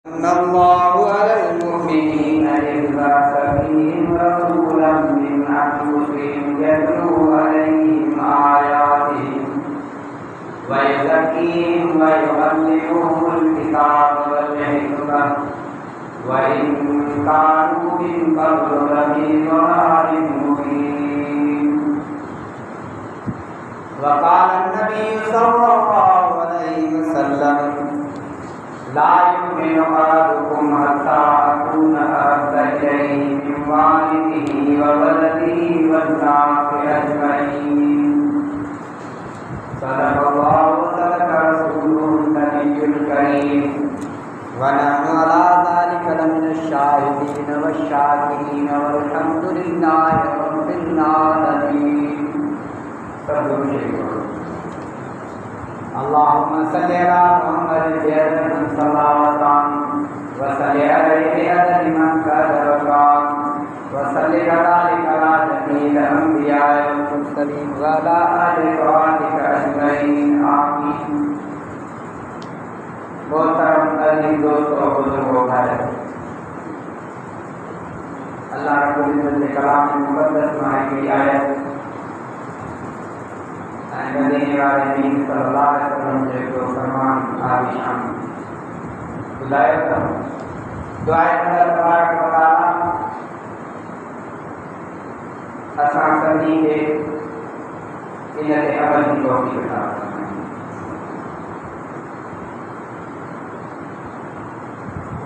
अल्लाहु अलल मुमिनीन इज़ बअसा फ़ीहिम रसूलन मिन अनफुसिहिम यतलू अलैहिम आयातिहि व युज़क्कीहिम व युअल्लिमुहुमुल किताब वल हिकमह व इन कानू मिन क़ब्लु लफ़ी ज़लालिम मुबीन। व क़ाल अन्नबिय्यु सल्लल्लाहु अलैहि वसल्लम ला युमिनु अहदुकुम हत्ता अकूना अहब्बा इलैहि मिन वालिदिही व वलदिही वन्नासि अजमईन। सदक़ल्लाहु व सदक़ रसूलुहुन नबियुल करीम व नहनु अला ज़ालिका लमिनश शाहिदीन वश्शाकिरीन वल्हम्दुलिल्लाहि रब्बिल आलमीन। अल्लाहुम्मा सल्लि अला मुहम्मद बिअदद सलावतान व सल्लि अलैहि बिअदद मन कदरकान व सल्लि कज़ालिका अला जमील अंबिया वल मुरसलीन व अला आलि क़ुरानिक अजमईन आमीन। मोहतरम अज़ीज़ दोस्तों, बुजुर्गों, भाई, अल्लाह रब्बुल इज़्ज़त के कलाम मुक़द्दस में की आयत नबी सल्लल्लाहु अलैहि वसल्लम के जो फरमान आलिशान हिदायत दुआ अल्लाह तबारक व तआला असां सभी के इन ते अमल की तौफीक अता फरमाए।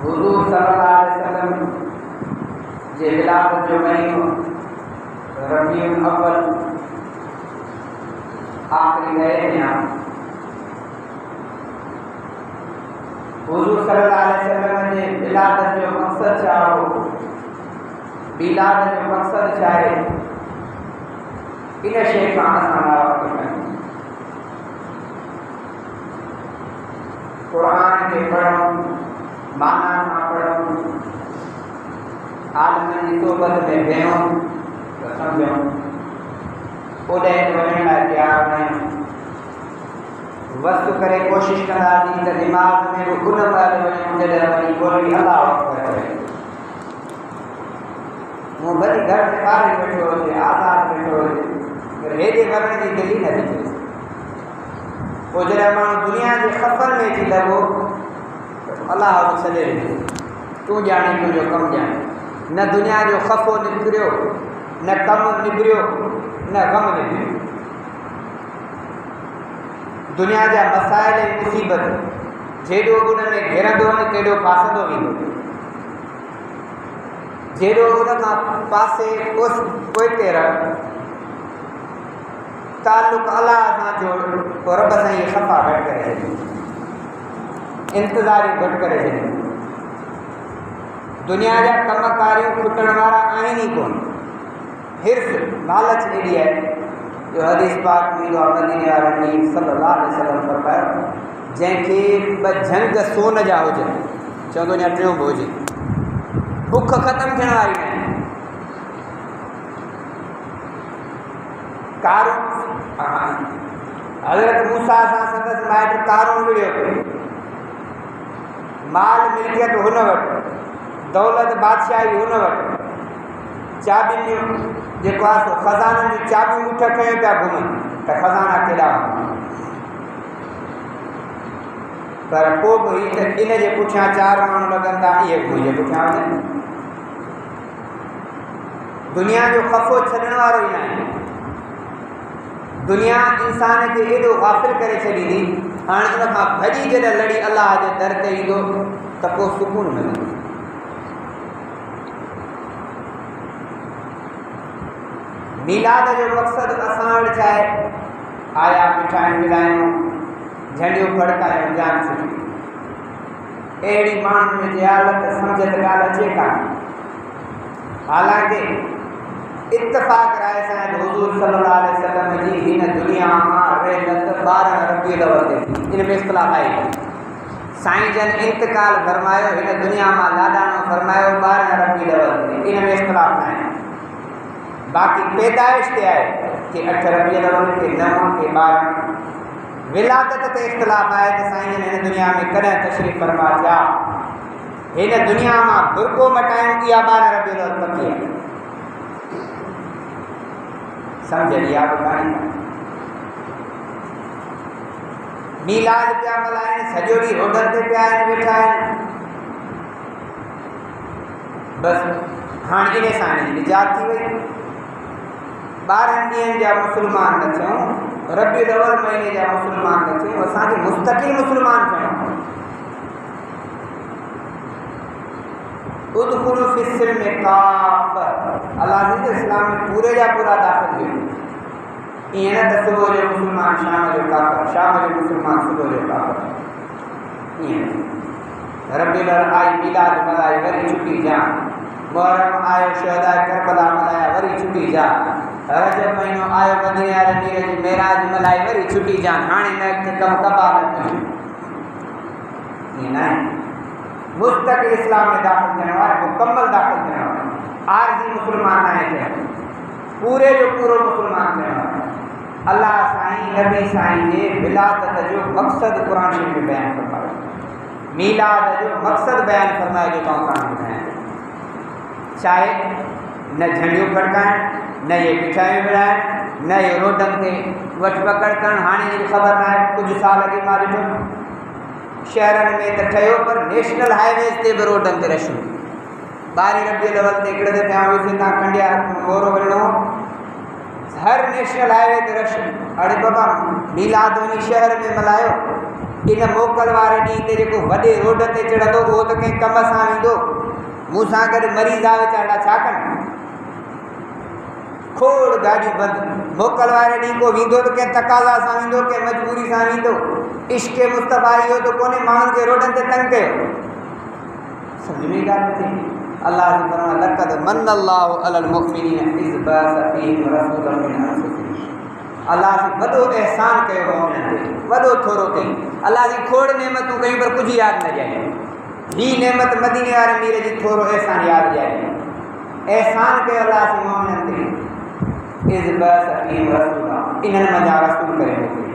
हुज़ूर सल्लल्लाहु अलैहि वसल्लम जे विलादत जो महीनो रबीउल अव्वल आखिरी महीना हुज़ूर सल्लल्लाहु अलैहि वसल्लम जे विलादत जो मक़सद छा हो, विलादत जो मक़सद छा आहे, इन शइ खां असां वाक़ुफ़ आहियूं। क़ुरान खे पढ़ूं, माना सां पढ़ूं, आलिमनि जी सोबत में वेहूं त सम्झूं, ओॾे वञण लाइ तयारु आहियूं। वस्तु करे कोशिशि कंदासीं त दिमाग़ में बि उन महिल वञूं जॾहिं वञी ॻोल्ही अलाह अकबर करे। मूं भली घर में ॿाहिरि वेठो हुजे, आज़ादु वेठो हुजे, पर हेॾे वञण जी दिलि ई नथी थिए। पोइ जॾहिं माण्हू दुनिया जे ख़फ़नि में थी लॻो त अलाह बि छॾे ॾिनो, तूं ॼाणी तुंहिंजो कमु ॼाणी। न दुनिया जो ख़फ़ो निकिरियो, न कमु निकिरियो, न गम निकिरियो। दुनिया जा मसाइल ऐं मुसीबत जेॾो उन में घिरंदो वञे तेॾो फासंदो वेंदो, जेॾो उन खां पासे पोइते रह, ताल्लुक़ अलाह सां जोड़, पोइ रब सां इहे ख़फ़ा घटि करे छॾियो, इंतज़ारियूं घटि करे छॾियूं। दुनिया जा कमकारियूं खुटण वारा आहिनि ई कोन। हिर्स लालच एॾी आहे जो हदीस पाक में ईंदो आहे, मदीने वारे नबी सल्लल्लाहु अलैहि वसल्लम फरमायो, जंहिंखे ॿ झंग सोन जा हुजनि, चवंदो अञा टियों बि हुजे, बुख ख़तमु थियण वारी न आहे। कारून हज़रत मूसा सां संदसि माइट कारून विड़ियो पियो, माल मिल्कियत हुन वटि, दौलत बादशाही हुन वटि, चाबियूं जेको आहे सो ख़ज़ाननि जूं चाबियूं उठ खयो पिया घुमनि त ख़ज़ाना केॾा हुआ। पर पोइ बि इन जे पुठियां चारि माण्हू लॻनि था, इहे बि मुंहिंजे पुठियां वञनि। दुनिया जो ख़फ़ो छॾण वारो ई न आहे। दुनिया इंसान खे एॾो गाफ़िल करे छॾींदी, हाणे उन खां भॼी जॾहिं लड़ी अलाह जे दर ते ईंदो त पोइ सुकून मिलंदो। मीलाद जो मक़सदु असां वटि छा आहे? आया मिठाइयूं मिलायूं, झंडियूं फड़कायूं, जान सुठी। अहिड़ी माण्हुनि में जहालत सम्झ त ॻाल्हि अचे कान। हालांकि इत्तफ़ाक़ राय सां हुज़ूर सल्लल्लाहु अलैहि वसल्लम जी हिन दुनिया मां रहमत 12 रबीउल अव्वल ते, इन में इख़्तिलाफ़ आहे। साईं जन इंतकाल फरमायो, हिन दुनिया मां लाॾाणो फरमायो 12 रबीउल अव्वल ते, इन में इख़्तिलाफ़ न आहे। बाक़ी पैदाइश ते आहे कि 8 रबीउल अव्वल के 9 के 12। विलादत ते इख़्तिलाफ़ आहे त साईं जन हिन दुनिया में कॾहिं तशरीफ़ फरमा थिया। हिन दुनिया में बुरको मटायूं इहा 12 रबीउल अव्वल पकी है। समझ लिया बुखारी मीलाद पिया मल्हाइनि सॼो ॾींहुं रोडनि ते पिया आहिनि वेठा आहिनि। बसि हाणे इन सां हिनजी निजात थी वई। 12 ॾींहंनि जा मुस्लमान न थियूं, रबीउल अव्वल महीने जा मुस्लमान न थियूं, असांखे मुस्तक़िल मुस्लमान थियणो। उदखुलू फिस्सिल्म काफ़ा, अल्लाह ने इस्लाम में पूरे जा पूरा दाख़िल कयो। ईअं न त सुबुह जो मुस्लमान शाम जो काफ़िर, शाम जो मुस्लमान सुबुह जो काफ़िर। ईअं रबीउल अव्वल आई, मीलाद मल्हाई, वरी छुटी जा। मुहर्रम आयो, शहदा करबला मल्हाया, वरी छुटी जा। रजब महीनो आयो, मदीने वारे मीर जी मेराज मल्हाई, वरी छुटी जा। हाणे न कम कबार ईअं न आहे। मुस्तक़िल इस्लाम में दाख़िल थियणो आहे, मुकम्मल दाख़िल थियणो आहे। आरज़ी मुस्लमान आहे थियणो, पूरे जो पूरो मुस्लमान थियणो आहे। अल्लाह साईं नबी साईं जे विलादत जो मक़सद क़ुरान शरीफ़ में बयान फरमायो, मीलाद जो मक़सद बयान फरमायो जो तव्हां सां ॿुधायां। चाहे न झंडियूं फड़काइण, न ये मिठाइयूं विराइण, न ये रोडनि ते वठ पकड़ करणु। हाणे जी ख़बर न आहे, कुझु साल अॻु मां ॾिठो शहरनि में त ठहियो, पर नेशनल हाईवेज़ ते बि रोडनि ते रश 12 रबीउल अव्वल ते हिकिड़े दफ़े आयोसीं तव्हां कंडिया मोरो वञिणो, हर नेशनल हाईवे ते रश। अड़े बाबा मीलाद वञी शहर में मल्हायो, इन मोकल वारे ॾींहं ते जेको वॾे रोड ते चढ़ंदो उहो त कंहिं कम सां ईंदो, मूंसां गॾु मरीज़ आ वीचारा छा कनि, खोड़ गाॾियूं बंदि। मोकल वारे ॾींहुं को वेंदो त कंहिं तक़ाज़ा सां वेंदो, कंहिं मजबूरी सां वेंदो। इश्क़ मुस्तफ़ा इहो त कोन्हे माण्हुनि खे रोडनि ते तंग कयो। सम्झ में ॻाल्हि नथी। अल्लाह जी फरमाए लक़द मन्नल्लाहु अलल मुमिनीन इज़ बअस फ़ीहिम रसूलन मिन अनफुसिहिम। अल्लाह से वॾो एहसान कयो मोमिननि ते, वॾो थोरो कई। अल्लाह जी खोड़ नेमतूं कयूं पर कुझु यादि न ॼाई। ही नेमत मदीने वारे मीर जी थोरो एहसान यादि ॼाई। एहसान कयो अल्लाह से मोमिननि ते, इज़ बअस फ़ीहिम रसूला, इन्हनि मंझां रसूल करे मोकिलियईं।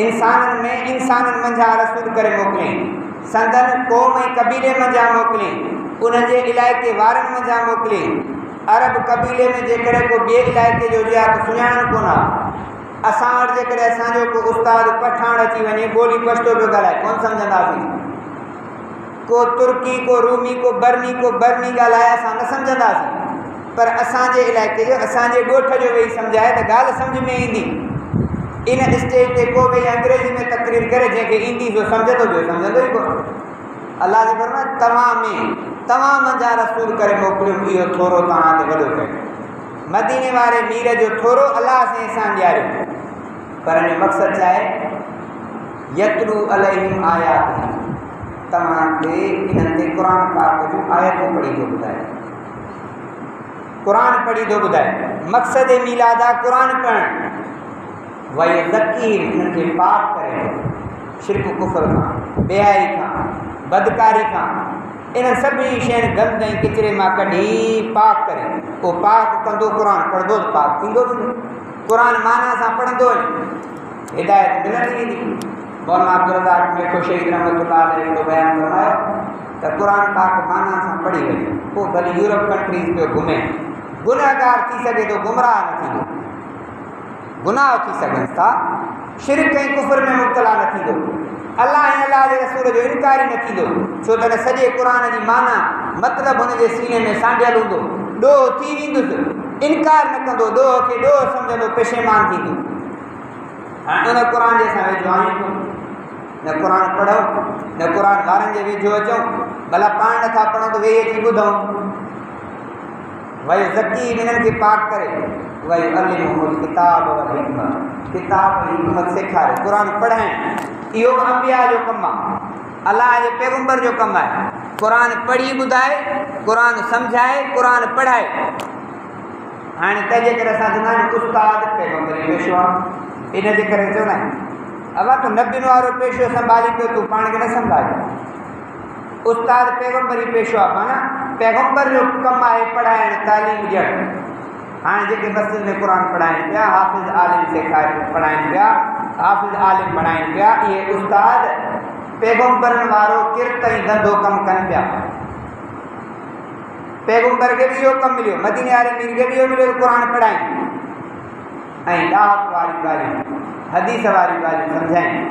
इंसाननि में इंसाननि मंझां रसूल करे मोकिलियईं, संदन क़ौम ऐं कबीले मंझां मोकिलियईं, उन्हनि जे इलाइक़े वारनि मंझां मोकिलियईं। अरब कबीले में जेकॾहिं को ॿिए इलाइक़े जो हुजे हा त सुञाणनि कोन हा। असां वटि जेकॾहिं असांजो को उस्ताद पठाण अची वञे, ॿोली पछतो पियो ॻाल्हाए, कोन सम्झंदासीं। को तुर्की, को रूमी, को बर्मी ॻाल्हाए, असां न सम्झंदासीं। पर असांजे इलाइक़े जो, असांजे ॻोठ जो वेही सम्झाए त ॻाल्हि सम्झ में ईंदी। इन स्टेज ते को वेही अंग्रेज़ी में तकरीर करे, जंहिंखे ईंदी जो सम्झंदो, ॿियो सम्झंदो ई कोन। अल्लाह जी फरमाए तव्हां मंझां रसूल करे मोकिलियो, इहो थोरो तव्हां ते वॾो कयो। मदीने वारे मीर जो थोरो अल्लाह से अहसान ॾियारियो, पर हिन जो मक़सदु छा आहे? यतलू अलैहिम आयातिही, तव्हांखे इन्हनि ते क़ुर पाक जूं आयतूं पढ़ी थो ॿुधाए, क़ुर पढ़ी थो ॿुधाए। मक़सद मीलाद आहे क़ुर पढ़णु। वयुज़क्कीहिम, इन्हनि खे पाक करे शिरक कुफ़र खां, बेहाई खां, बदकारी खां, इन्हनि सभिनी शयुनि गंद ऐं किचिरे मां कढी पाक करे। उहो पाक कंदो, क़ुर पढ़ंदो त पाक थींदो वेंदो। क़ुर माना सां पढ़ंदो वञे, हिदायत मिलंदी वेंदी। मौलाना अब्दुल रज़ाक मेठो शहीद रहमतुल्लाह अलैह हिकिड़ो बयानु फरमायो त क़ुर पाक माना सां पढ़ी वञे, पोइ भली यूरोप कंट्रीज़ पियो घुमे, गुनहगार थी सघे थो, गुमराह न थींदो। गुनाह थी सघनि था, शिरक ऐं कुफर में मुब्तला न थींदो, अल्लाह ऐं अल्लाह जे रसूल जो इनकारी न थींदो। छो त सॼे क़ुर जी माना मतिलबु हुनजे सीने में सांढियल हूंदो, ॾोह थी वेंदुसि, इनकार न कंदो, ॾोह खे ॾोह सम्झंदो, पेशेमान थींदो। हाणे उन क़ुर जे असां वेझो आहियूं कोन, न क़ुर पढ़ूं, न क़ुर वारनि जे वेझो अचूं, भला पाण नथा पढ़ूं त वेही अची ॿुधूं। वही ज़की इन्हनि खे पाक करे, वही अलिमुहुल किताब वल हिकमत, किताब ऐं हिकमत सेखारे, क़ुर पढ़ाइण। इहो अंबिया जो कमु आहे, अल्लाह जे पैगंबर जो कमु आहे। क़ुर पढ़ी ॿुधाए, क़ुर सम्झाए, क़ुर पढ़ाए। हाणे तंहिंजे करे असां चवंदा आहियूं उस्ताद पैगंबर जी पेशो आहे, इन जे करे चवंदा आहियूं अगरि तूं नबियुनि वारो पेशो संभाली पियो, तूं पाण खे न संभाल। उस्ताद पैगंबर जी पेशो आहे, माना पैगंबर जो कमु आहे पढ़ाइण, तालीम ॾियणु। हाणे जेके मस्जिद में क़ुर पढ़ाइनि पिया, हाफ़िज़ आलिम सेखारे पढ़ाइनि पिया, हाफ़िज़ आलिम पढ़ाइनि पिया, इहे उस्ताद पैगंबरन वारो किरत ऐं धंधो कम कनि पिया। पैगंबर के भी इहो कमु मिलियो, मदीने वारे मीर के भी इहो मिलियो, क़ुर पढ़ाई ऐं ॾात वारी ॻाल्हियूं हदीस वारी ॻाल्हियूं सम्झाइनि।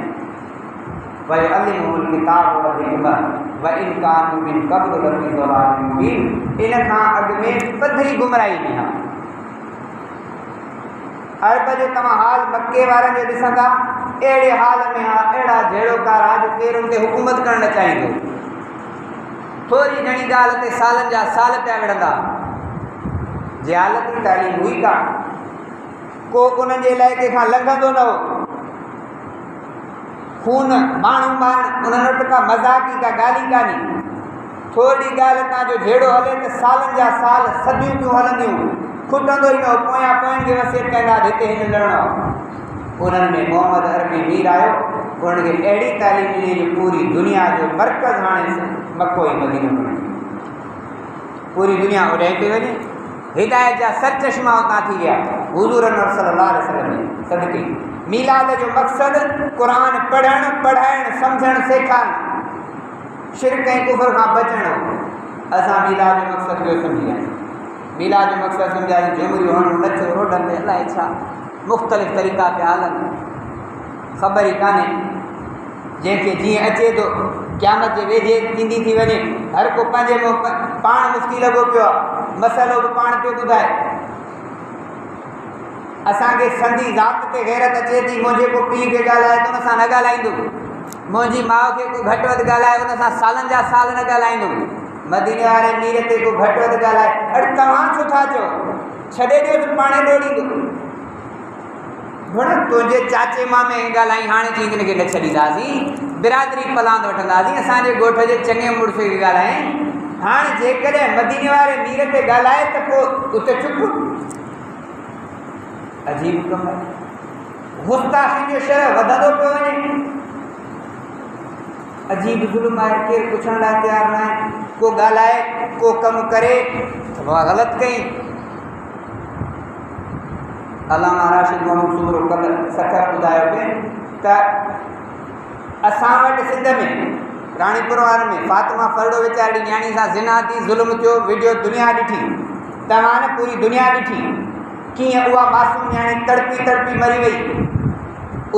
वयुअल्लिमुहुल किताब वल हिकमह व इन कानू मिन क़ब्ल लफ़ी ज़लालिम मुबीन। इन खां अॻु में पधरी गुमराही में हा। अरब जो तव्हां हाल मके वारनि जो ॾिसंदा, अहिड़े हाल में हा, अहिड़ा जहिड़ोकार हा जो केरु उन ते हुकूमत करणु न चाहींदो। थोरी घणी ॻाल्हि ते सालनि जा साल पिया विढ़ंदा। जहालत जी तालीम हुई कान, को उन्हनि जे इलाइक़े खां लंघंदो न हो। खून माण्हू मारण उन्हनि वटि का मज़ाक़ी का ॻाल्हि ई कान्हे। थोरी ॻाल्हि तव्हांजो जहिड़ो हले त सालनि जा साल सदियूं पियूं हलंदियूं, खुटंदो ई न हो। पोयां पोयनि खे वसियत कंदा हिते हिन लड़णो। उन्हनि में मोहम्मद अरबी मीर आयो, उन्हनि खे अहिड़ी तालीम ॾिनी जो पूरी दुनिया जो मर्कज़ हाणे मको ई मदीनो बणियो। पूरी दुनिया होॾे पई वञे, हिदायत जा सरचश्मा उतां थी विया हुज़ूर सल्लल्लाहु अलैहि वसल्लम जे सदके। मीलाद जो मक़सदु क़ुर पढ़णु, पढ़ाइणु, सम्झणु, सेखारणु, शिरक ऐं कुफ़र खां बचणु। असां मीलाद जो मक़सदु ॿियो सम्झी विया आहियूं। मीलाद जो मक़सदु सम्झासीं झुमरियूं हणूं, नचो रोडनि ते, अलाए छा मुख़्तलिफ़ तरीक़ा पिया हलनि। ख़बर ई कान्हे जंहिंखे जीअं अचे थो, क़यामत जे वेझे थींदी थी वञे, हर को पंहिंजे पाण मुफ़्ती लॻो पियो आहे, मसइलो बि पाण पियो ॿुधाए। असांखे संधी ज़ात ते गैरत अचे थी, मुंहिंजे को पीउ खे ॻाल्हाए त उन सां न ॻाल्हाईंदो, मुंहिंजी माउ खे को घटि वधि ॻाल्हाए उन सां सालनि जा साल न ॻाल्हाईंदो। मदीने वारे मीर ते को घटि वधि ॻाल्हाए, अरे तव्हां छो था चओ, छॾे ॾियो त पाणे ॾोड़ींदो। भेण तुंहिंजे चाचे मामे ॻाल्हाई, हाणे चई हिन खे न छॾींदासीं, बिरादरी पलांद वठंदासीं, असांजे ॻोठ जे चङे मुड़ुस खे ॻाल्हाए। हाणे जेकॾहिं मदीने वारे मीर ते ॻाल्हाए त पोइ उते चुप। अजीब कमु आहे, गुस्ताखी जो शर वधंदो पियो वञे। अजीब ज़ुल्म आहे, केरु पुछण लाइ तयारु न आहे। को ॻाल्हाए, को कमु करे त मां ग़लति कई। अलामा राशिद मोहम्मद सूरो कल्ह सखर ॿुधायो पिए त असां वटि सिंध में राणीपुर वारनि में फातिमा फरड़ो वीचारी न्याणी सां ज़िना थी, ज़ुल्म थियो, वीडियो दुनिया ॾिठी। तव्हां न पूरी दुनिया ॾिठी कीअं उहा मासूम न्याणी तड़पी तड़पी मरी वई।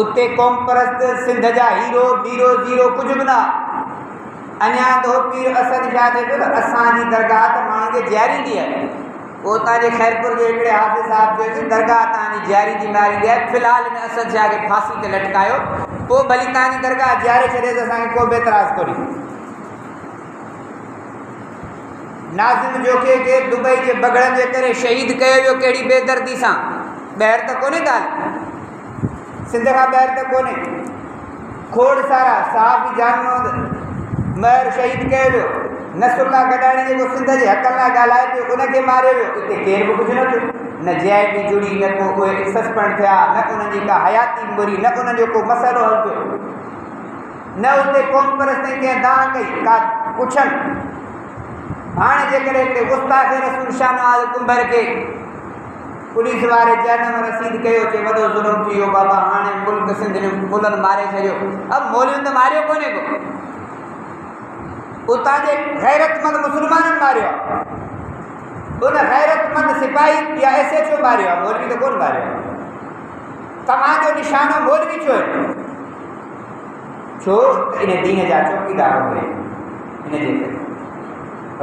उते क़ौम परस्त सिंध जा हीरो बीरो ज़ीरो कुझु बि न। अञा दो पीर असद छा चए पियो त असांजी दरगाह त माण्हुनि खे ॼारींदी आहे। उहो तव्हांजे ख़ैरपुर जे हिकिड़े हाफ़िज़ साहिब चयो कि दरगाह तव्हांजी ॼारी जी मारींदी आहे, फ़िलहालु हिन असद शाह खे फांसी ते लटकायो, पोइ भली तव्हांजी दरगाह ॼारे छॾे त असांखे को बि एतिराज़ कोन्हे। नाज़िम जोखे खे दुबई जे बगड़नि जे करे शहीद कयो वियो, कहिड़ी बेदर्दी सां। ॿाहिरि त कोन्हे ॻाल्हि, सिंध खां ॿाहिरि त कोन्हे। खोड़ सारा सहाफ़ी जानवर महर शहीद कयो वियो। नसरुल्ला गडाणी जेको सिंध जे हक़नि लाइ ॻाल्हाए पियो, उनखे मारियो वियो। हिते केर बि कुझु न थियो, न JIT जुड़ी, न को उहे सस्पेंड थिया, न उन्हनि जी का हयाती मुरी, न उन्हनि जो को मसइलो हल थियो, न उते क़ौम परस्त कंहिं दाह कई का पुछनि। हाणे जेकॾहिं हिकिड़े गुस्ताख़ रसूल शाहनवाज़ कुंभर खे पुलिस वारे जनम रसीद कयो, चए वॾो ज़ुल्म थी वियो बाबा, हाणे मुल्क सिंध में मुलनि मारे छॾियो। अब मौलियुनि त मारियो कोन्हे को, उतां जे गैरतमंद मुस्लमाननि मारियो आहे। उन गैरतमंद सिपाही या SHO मारियो आहे, मौलवी त कोन मारियो आहे। तव्हांजो निशानो मौलवी छो आहे? छो त इन दीन जा चौकीदार हुए। इन जे करे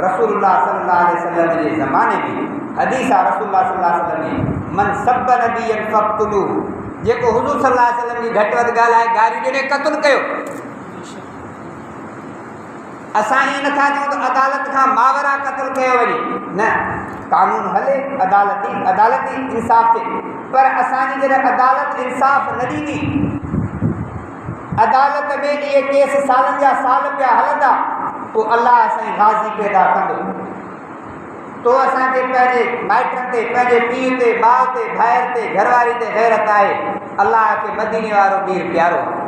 रसूलुल्लाह सल्लल्लाहु अलैहि वसल्लम जे ज़माने में हदीस आहे, रसूलुल्लाह सल्लल्लाहु अलैहि वसल्लम ने मन सब नबियन फक़्तुलू, जेको हुज़ूर सल्लल्लाहु अलैहि वसल्लम जी घटि वधि ॻाल्हाए गारियूं ॾिने क़त्ल कयो। असां ईअं नथा चऊं त अदालत खां मावरा क़त्ल कयो वञे, न, कानून हले अदालती इंसाफ़ थिए। पर असांजी जॾहिं अदालत इंसाफ़ न ॾींदी, अदालत में इहे केस सालनि जा साल पिया हलंदा, पोइ अलाह असांजी गाज़ी पैदा कंदो। तो असांखे पंहिंजे माइटनि ते, पंहिंजे पीउ ते, माउ ते, भाइर ते, घरवारी ते गैरत आहे। अलाह खे मदीने वारो मीर प्यारो आहे,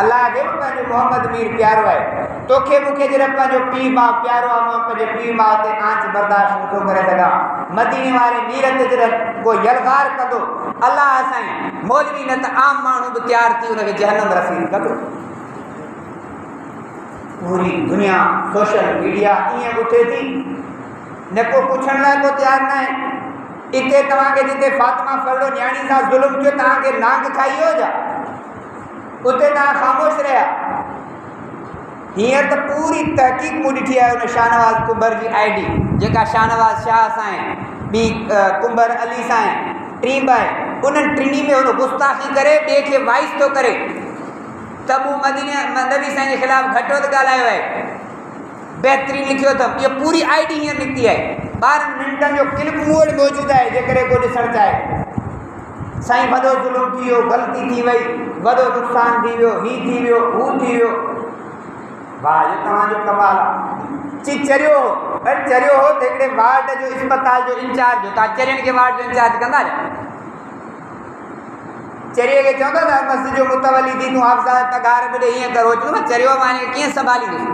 अलाह खे बि पंहिंजो मोहम्मद मीर प्यारो आहे। तोखे मूंखे जॾहिं पंहिंजो पीउ माउ प्यारो आहे, मां पंहिंजे पीउ माउ ते आंच बर्दाश्त नथो करे सघां। मदीने वारे मीर ते जॾहिं को यलगार कंदो, अलाह असांजी मौलवी न त आम माण्हू बि तयारु थी उनखे जहन्नम रसीद कंदो। पूरी दुनिया सोशल मीडिया ईअं उठे थी, न को पुछण लाइ को तयारु न आहे। इते तव्हांखे जिते फातिमा फरड़ो न्याणी सां ज़ुल्म थियो तव्हांखे नांग खाई हो जा, उते तव्हां ख़ामोश रहिया। हींअर त पूरी तहक़ीक़ मूं ॾिठी आहे उन शाहनवाज़ कुंबर जी ID, जेका शाहनवाज़ शाह सां आहे, ॿी कुंबर अली सां आहे, टी आहे। उन्हनि टिनी में हुन गुस्ताखी करे ॿिए खे वाइस थो करे त मूं मदीने नबी साईं जे ख़िलाफ़ु घटि वधि ॻाल्हायो आहे, बहितरीनु लिखियो अथमि। इहा पूरी ID हींअर निकिती आहे, 12 मिंटनि जो क्लिप मूं वटि मौजूदु आहे, जेकॾहिं को ॾिसणु चाहे। साईं वॾो ज़ुल्म थी वियो, ग़लती थी वई, वॾो नुक़सानु थी वियो, हीउ थी वियो, हू थी वियो। वाह, जो तव्हांजो कमाल आहे। चरियो हो, चरियो हो त हिकिड़े वार्ड जो इस्पताल जो इंचार्ज हो। तव्हां चरियनि खे वार्ड जो इंचार्ज कंदा छा? चरिये खे चवंदा न मस्जिद जो मुतवली थी, तूं हाफ़िज़ पघार बि ॾे, हीअं करो। चवंदो मां चरियो मां हिनखे कीअं संभालींदुसि?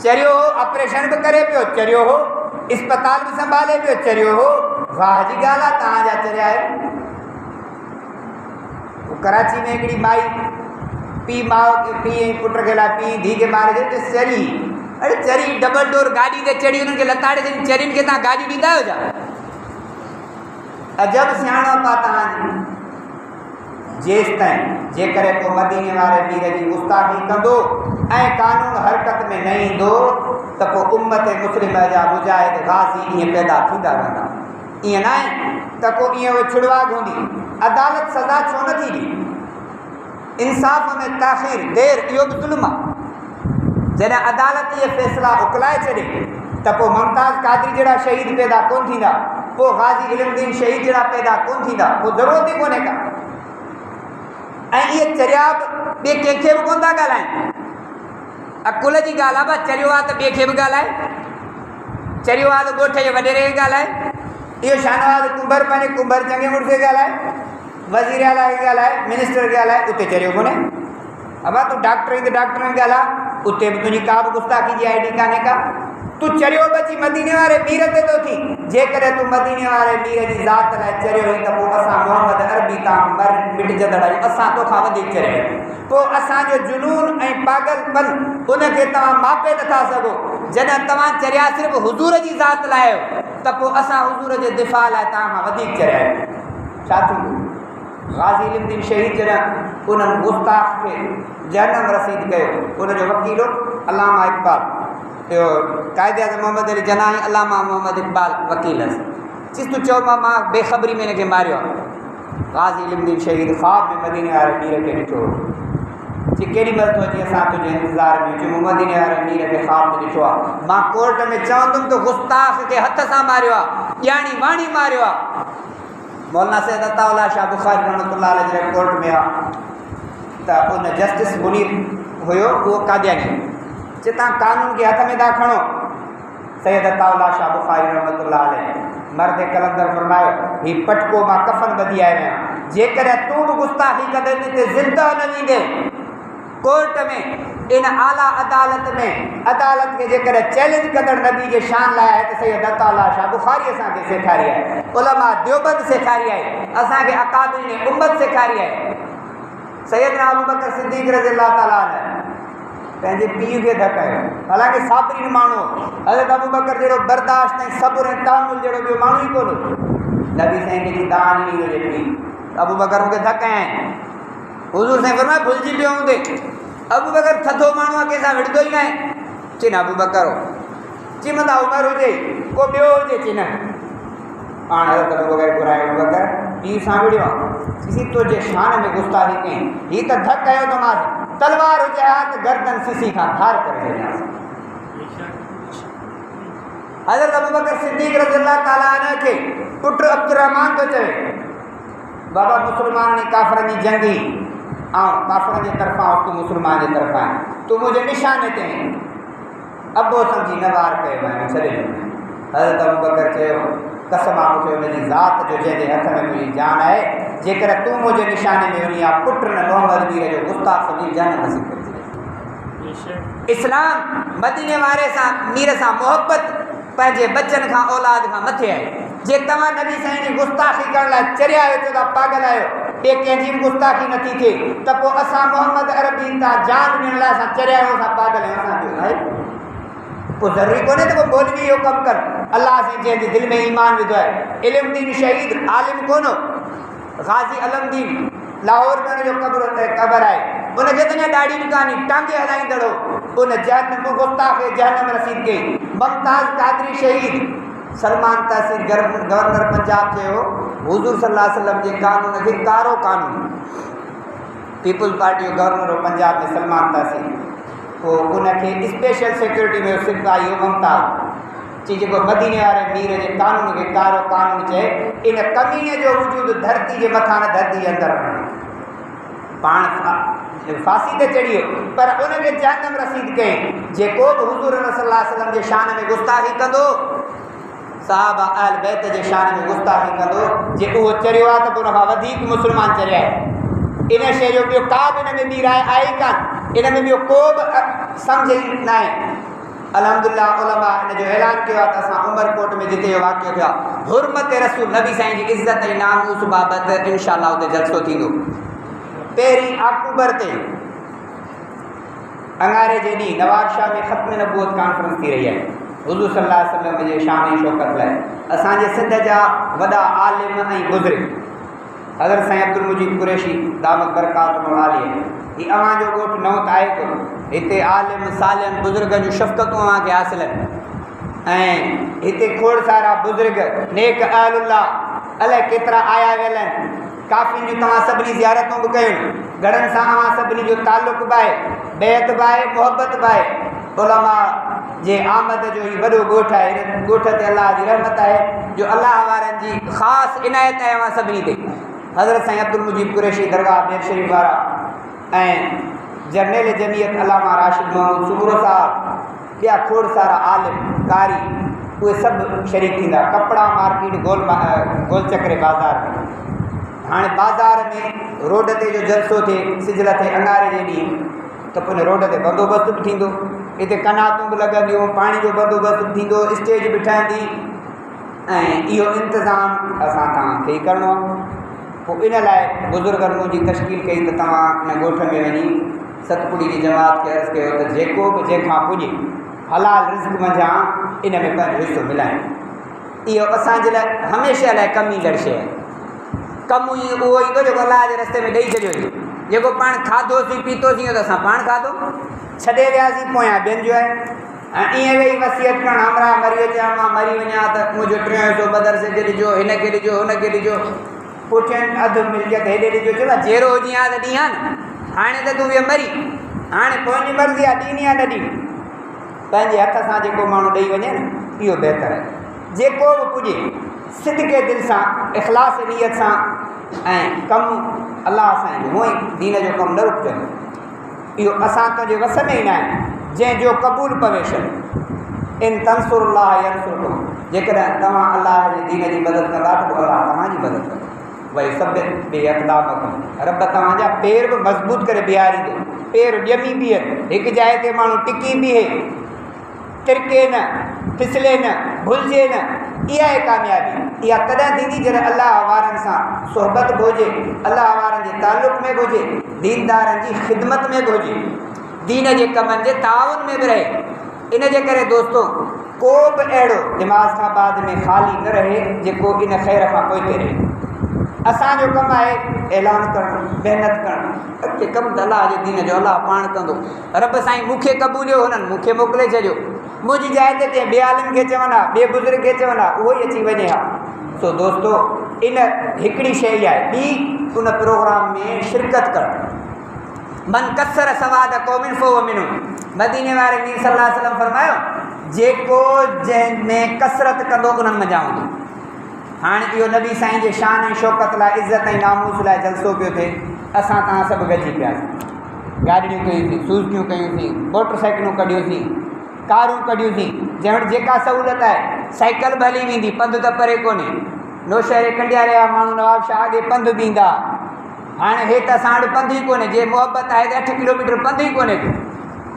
चरियो हो, ऑपरेशन बि करे पियो, चरियो हो, इस्पताल बि संभाले पियो, चरियो हो। वाह जी ॻाल्हि आहे, तव्हांजा चरिया आहिनि। कराची में हिकिड़ी माई पीउ माउ पीउ पुट खे लाइ पीउ धीउ खे मारे छॾियो, चरी। अरे चरी डबल डोर गाॾी ते चढ़ी उन्हनि खे लताड़े छॾी। चरियुनि खे तव्हां गाॾियूं ॾींदा आहियो छा? अजब सियाणप आहे तव्हांजी। जेसि ताईं जेकर को मदीने वारे मीर जी गुस्ताखी कंदो ऐं कानून हरकत में न ईंदो त पोइ उम्मत मुस्लिम जा मुजाहिद गाज़ी ईअं पैदा थींदा रहंदा। ईअं न आहे त को ईअं छुड़वाग हूंदी। अदालत सज़ा छो नथी ॾे? इंसाफ़ में ताख़ीर देर इहो बि ज़ुल्म आहे। जॾहिं अदालत इहे फ़ैसिला उकलाए छॾे त पोइ मुमताज़ कादरी जहिड़ा शहीद पैदा कोन थींदा, पोइ गाज़ी इल्मुद्दीन शहीद जहिड़ा पैदा कोन थींदा, पोइ ज़रूरत ई कोन्हे का। ऐं इहे चरिया बि ॿिए कंहिंखे बि कोन था ॻाल्हाइनि। अकुल जी ॻाल्हि आहे, बसि चरियो आहे त ॿिए खे बि ॻाल्हाए, चरियो आहे त ॻोठ जे वॾेरे खे ॻाल्हाए। इहो शाहनवाज़ कुंबर पंहिंजे कुंबर चङे मुड़ुस खे ॻाल्हाए, वज़ीर आला खे ॻाल्हाए, मिनिस्टर खे ॻाल्हाए, उते चरियो कोन्हे। अबा तूं डॉक्टर आहीं त डॉक्टरनि खे ॻाल्हाए, उते बि तुंहिंजी का बि गुस्ताखी जी ID कान्हे का। तूं चरियो बची मदीने वारे मीर ते थो थी। जेकॾहिं तूं मदीने वारे मीर जी ज़ात लाइ चरियो हुई त पोइ असां मोहम्मद अरबी तां मिटजंदड़ आहियूं, असां तोखां वधीक चरिया आहियूं। पोइ असांजो जुनून ऐं पागलपन उनखे तव्हां मापे नथा सघो। जॾहिं तव्हां चरिया सिर्फ़ु हुज़ूर जी ज़ात लाइ आहियो त पोइ असां हुज़ूर जे दिफ़ा लाइ तव्हां खां वधीक चरिया आहियूं। छा थींदो? गाज़ी इल्मुद्दीन शहीद जॾहिं उन्हनि गुस्ताख़ खे जहन्नम रसीद कयो, उनजो वकील अलामा इक़बाल, इहो क़ाइद आज़म मोहम्मद अली जनाही अलामा मोहम्मद इक़बाल वकील हुअसि। चयसि तूं चओ मां बेख़बरी में हिनखे मारियो आहे। गाज़ी इल्मुद्दीन शहीद ख़्वाब में मदीने वारे मीर खे ॾिठो। चई केॾी महिल थो अची असां तुंहिंजे इंतज़ार में। चयो मूं मदीने वारे मीर खे ख़्वाब में ॾिठो आहे। मां कोर्ट में चवंदुमि त गुस्ताख़ खे हथ सां मारियो आहे, ॼाणी वाणी मारियो आहे। मौलाना सैयद अताउल्लाह शाह बुखारी रहमतुल्लाह अलैह जॾहिं कोर्ट में आहे त उन जस्टिस मुनीर हुयो, उहो कादियानी। चए तव्हां कानून खे हथ में था खणो। सैयद अताउल्लाह शाह बुखारी रहमतुल्लाह अलैह मर्द कलंदर फरमायो, हीउ पटको मां कफ़न ॿधी आयो आहियां, जेकॾहिं तूं बि गुस्ताखी कंदे त ज़िंदा न वेंदे। कोर्ट में इन आला अदालत में अदालत खे जेकॾहिं चैलेंज कंदड़ नबी जे शान लाइ आहे त सैयद अताउल्लाह शाह बुखारी असांखे सेखारी आहे, उलमा देवबंद सेखारी आहे, असांखे अकाबिरीन उम्मत सेखारी आहे। सैयदना अबू बकर सिद्दीक़ रज़ियल्लाहु ताला अन्हु पंहिंजे पीउ खे धकायो, हालांकि साबरीन माण्हू, हज़रत अबू बकर जहिड़ो बर्दाश्त ऐं सब्र ऐं तहमुल जहिड़ो ॿियो माण्हू ई कोन। नबी साईं जी दान ई हुजे पीउ अबू बकर मूंखे धकायईं। हुज़ूर साईं फरमायो भुलिजी पियो हूंदे। अबू बकर थधो माण्हू आहे, कंहिंसां विढ़ंदो ई न आहे। चई न अबू बकर हो, चई मथां उमिरि हुजे को ॿियो हुजे, चई न पाण हज़रत अबू बकर घुरायो। अबू बकर पीउ सां विढ़ियो आहे, चई तुंहिंजे शान में गुस्ताखी कई, हीअ त धक कयो त मां तलवार हुजे हा त गर्दन सिसी खां धार करे छॾियांसि। हज़रत अबू बकर सिद्दीक़ रज़ियल्लाहु ताला अन्हु खे पुटु अब्दुर्रहमान थो चवे, बाबा मुस्लमान ने काफ़रनि जी जंगी ऐं काफ़रनि जे तरफ़ां तूं मुस्लमान जे तरफ़ां तूं मुंहिंजे निशाने ते अबो सम्झी न वार कयो ऐं छॾे ॾिनो। हज़रत अबू बकर चयो कसम आहे मूंखे हुनजी ज़ात जो जंहिंजे हथ में मुंहिंजी जान आहे, जेकर तूं मुंहिंजे निशाने में वञी आहे पुट न मोहम्मद मीर जो गुस्ताख़ सम्झी जान नसीब करे। इस्लाम मदीने वारे सां मीर सां मोहब्बत पंहिंजे बचनि खां औलाद खां मथे आहे। जे तव्हां नबी साईं जी गुस्ताखी करण लाइ चरिया आहियो, चयो था पागल आहियो, ॿिए कंहिंजी बि गुस्ताखी नथी थिए त पोइ असां मोहम्मद अरबी तां जान ॾियण लाइ असां चरिया आहियूं, असां पागल आहियूं, असांजो आहे पोइ ज़रूरी कोन्हे त पोइ मौलवी इहो कमु कर। अलाह साईं जंहिंजे दिलि में ईमान विधो आहे, इल्मुद्दीन शहीद आलिम कोन हो, गाज़ी अलमदीन लाहौर में हुनजो क़बर आहे, उनखे त ॾाढी बि कान्हे, टांगे हलाईंदड़ो उन जहन्नम गुस्ताख जहन्नम रसीद कई। मुमताज़ कादरी शहीद, सलमान तहसील गवर्नर पंजाब चयो हुज़ूर सल्लल्लाहु अलैहि वसल्लम जे कानून खे कारो कानून, पीपल्स पार्टी जो गवर्नर हो पंजाब में सलमान तहसील, पोइ उनखे स्पेशल सिक्योरिटी में सिपाही हो मुमताज़, चई जेको मदीने वारे मीर जे कानून खे कारो कानून चए, इन कमीने जो वजूद धरती जे मथां न धरती जे अंदरि पाण फांसी ते चढ़ी वियो, पर उनखे जहन्नम रसीद कयईं। जेको बि हुज़ूर सल्लल्लाहु अलैहि वसल्लम जे शान में गुस्ताखी कंदो, साहबा अहल बैत जे शान में गुस्ताखी कंदो, जे उहो चरियो आहे त पोइ उनखां वधीक मुस्लमान चरिया आहे। इन शइ जो ॿियो का बि इन में ॿी राय आहे ई कान, इन में ॿियो को बि सम्झ ई न आहे। अल्हम्दुलिल्लाह उलमा इन जो ऐलान कयो आहे त असां उमरकोट में जिते इहो वाक़ियो थियो आहे, हुरमत रसूल नबी साईं जी इज़त ऐं नामूस बाबति इंशाअल्लाह उते जलसो थींदो। 1 अक्टूबर ते अंगारे जे ॾींहुं नवाबशाह में ख़त्म नबूवत कॉन्फ्रेंस थी रही आहे हुज़ूर सल्लल्लाहु अलैहि वसल्लम जे शान ऐं शौकत लाइ। असांजे सिंध जा वॾा आलिम ऐं बुज़ुर्ग हज़रत साईं अब्दुल मुजीद कुरैशी दामत बरकातुहु आलिया, हीउ अव्हांजो ॻोठु नओं त आहे कोन, हिते आलिम सालिम बुज़ुर्गनि जूं शफ़क़तूं अव्हांखे हासिल आहिनि ऐं हिते खोड़ सारा बुज़ुर्ग नेक अहलुल्लाह अलाए केतिरा आया वियल आहिनि। काफ़ियुनि जूं तव्हां सभिनी ज़ियारतूं बि कयूं, घणनि सां अव्हां सभिनी जो तालुक़ बि आहे, बैत बि आहे, मोहबत बि आहे। उलमा जे आमद जो ही वॾो ॻोठु आहे, हिन ॻोठ ते अलाह जी रहमत आहे जो अलाह वारनि जी ख़ासि इनायत आहे अव्हां सभिनी ते। हज़रत साईं अब्दुल मुजीद कुरैशी दरगाह बेर शरीफ़ वारा ऐं जर्नल जमियत अलामा राशिद महमूद सुमरो साहब, ॿिया खोड़ सारा आलिम कारी, उहे सभु शरीक थींदा। कपिड़ा मार्केट गोल चक्रे बाज़ार में, हाणे बाज़ार में रोड ते जो जलसो थिए सिजल थिए अंगारे जे ॾींहुं त पोइ रोड ते बंदोबस्तु बि थींदो, हिते कनातूं बि लॻंदियूं, पाणी जो बंदोबस्तु बि थींदो, स्टेज बि ठहंदी ऐं इहो इंतज़ाम असां तव्हांखे ई करिणो आहे। पोइ इन लाइ बुज़ुर्गनि मुंहिंजी तश्कील कई त तव्हां इन ॻोठ में वञी सतपुड़ी जी जमात खे अर्ज़ु कयो त जेको बि जंहिंखां पुॼे हलाल रिज़्क़ मंझां इन में पंहिंजो हिसो मिलाइनि। इहो असांजे लाइ हमेशह लाइ कमु ईंदड़ शइ आहे। कमु ई उहो ईंदो जेको अलाह जे रस्ते में ॾेई छॾियो हुजे, जेको पाण खाधोसीं पीतोसीं त असां पाण खाधो, छॾे वियासीं पोयां ॿियनि जो आहे। ऐं ईअं वेही वसियत करणु हमरा मरी अचां मां मरी वञा त मुंहिंजो 3 हिसो मदरसे खे ॾिजो, हिनखे ॾिजो, हुनखे ॾिजो, पुठियनि अधु मिल्कियत हेॾे ॾिजो, चयो जहिड़ो हुजे हा त ॾींहुं न, हाणे त तूं वीह मरी, हाणे पंहिंजी मर्ज़ी आहे ॾींदी आहे न ॾींदी। पंहिंजे हथ सां जेको माण्हू ॾेई वञे न इहो बहितर आहे। जेको बि पुॼे सिदके दिलि सां इख़लास नियत सां ऐं कमु अलाह साईं हूअं ई दीन जो कमु न रुकजंदो। इहो असां तुंहिंजे वस में ई न आहे, जंहिंजो क़बूल पवे छॾ। इन तंसुरुल्लाह यंसुरकुम, जेकॾहिं तव्हां अलाह जे दीन जी मदद कंदा त पोइ अलाह तव्हांजी मदद कंदो। भई सभु बेअक़दाम रब तव्हांजा पेर बि मज़बूत करे बीहारींदो, पेर ॼमी बीहनि, हिकु जाइ ते माण्हू टिकी बीहे, तिरके न, फिसले न, भुलिजे न। इहा आहे कामयाबी। इहा तॾहिं थींदी जॾहिं अलाह वारनि सां सोहबत बि हुजे, अलाह वारनि जे तालुक़ में बि हुजे, दीनदारनि जी ख़िदमत में बि हुजे, दीन जे कमनि जे ताउन में बि रहे। इन जे करे दोस्तो को बि अहिड़ो दिमाग़ खां बाद में ख़ाली न रहे जेको इन ख़ैर खां पोइ रहे। असांजो कमु आहे ऐलान करणु, महिनत करणु, अॻिते कमु त अलाह जे दीन जो अलाह पाण कंदो। रब साईं मूंखे क़बूलियो, हुननि मूंखे मोकिले छॾियो, मुंहिंजी जाइ ते ॿिए आलिम खे चवनि हा, ॿिए बुज़ुर्ग खे चवनि हा, उहो ई अची वञे हा। सो दोस्तो इन हिकिड़ी शइ आहे, ॿी उन प्रोग्राम में शिरकत करणु। मन कसर सवाद क़ौमिन फ़हुव मिन्हुम, मदीने वारे नबी सल्लल्लाहु अलैहि वसल्लम फरमायो जेको जंहिंमें कसरत कंदो उन्हनि मज़ा हूंदो। हाणे इहो नबी साईं जे शान ऐं शौक़त लाइ, इज़त ऐं नामूस लाइ जलसो पियो थिए। असां तव्हां सभु गॾिजी पियासीं, गाॾियूं कयूंसीं, सूज़ियूं कयूंसीं, मोटर साइकिलूं कढियूंसीं, कारूं कढियूंसीं, जंहिं वटि जेका सहूलियत आहे। साइकिल बि हली वेंदी, पंधु त परे कोन्हे। नौशहरे कंडियारे जा माण्हू नवाबशाह अॻे पंधु बि ईंदा, हाणे हे त असां वटि पंधु ई कोन्हे। जे मोहबत आहे त 8 किलोमीटर पंधु ई कोन्हे